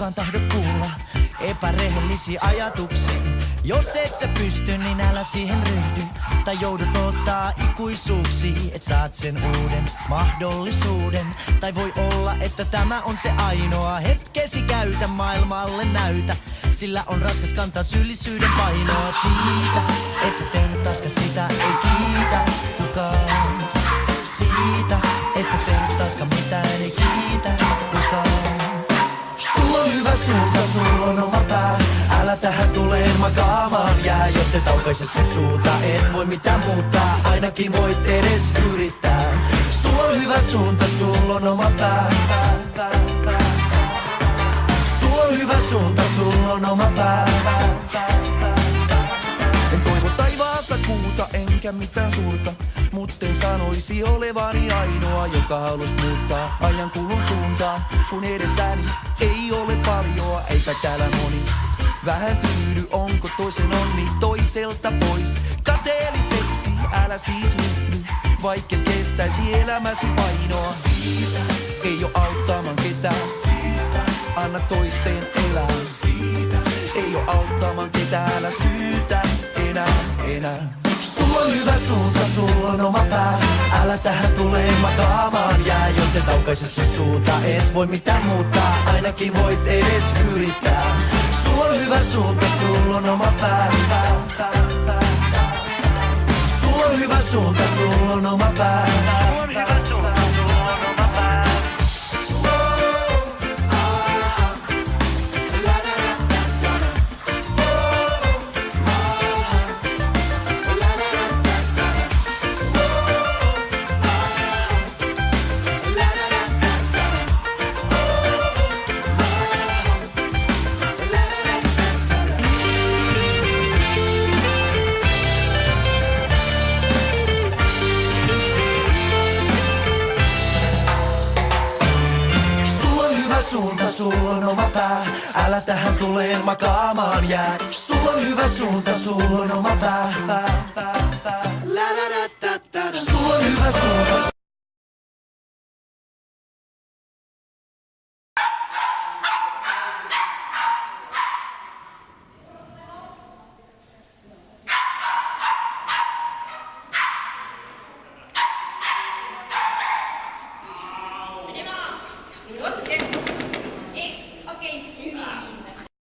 vaan tahdo kuulla epärehellisiä ajatuksia. Jos et sä pysty, niin älä siihen ryhdy. Tai joudut ottaa ikuisuuksiin, et saat sen uuden mahdollisuuden. Tai voi olla, että tämä on se ainoa hetkesi, käytä maailmalle näytä. Sillä on raskas kantaa syyllisyyden painoa siitä, että tehnyt taaskaan sitä ei kiitä kukaan. Siitä, että tehnyt taaskaan mitään ei kiitä kukaan. Sulla on hyvä suunta, sulla on oma pää. Älä tähän tuleen makaamaan jää. Jos et aukaise sun suuta, et voi mitään muuttaa. Ainakin voit edes yrittää. Sulla on hyvä suunta, sulla on oma pää. Sulla on hyvä suunta, sulla on oma pää. En toivo taivaalta kuuta, enkä mitään suurta. Mutten sanoisi olevani ainoa, joka halus muuttaa ajan kulun suuntaan. Kun edessäni ei ole paljoa, eipä täällä moni vähän tyydy. Onko toisen onni toiselta pois? Kateelliseksi älä siis ryhdy, vaikket kestäisi elämäsi painoa. Siitä ei oo auttamaan ketään, anna toisten elää. Siitä ei oo auttamaan ketään, älä syytä enää. Sulla on hyvä suunta, sulla on oma pää. Älä tähän tuleen makaamaan jää. Jos et aukaise sun suunta, et voi mitään muuttaa. Ainakin voit edes yrittää. Sulla on hyvä suunta, sulla on oma pää. Sulla on hyvä suunta, sulla on oma pää. Suunta, sulla on oma pää. Älä tähän tuleen makaamaan jää. Sulla on hyvä suunta, sulla on oma pää.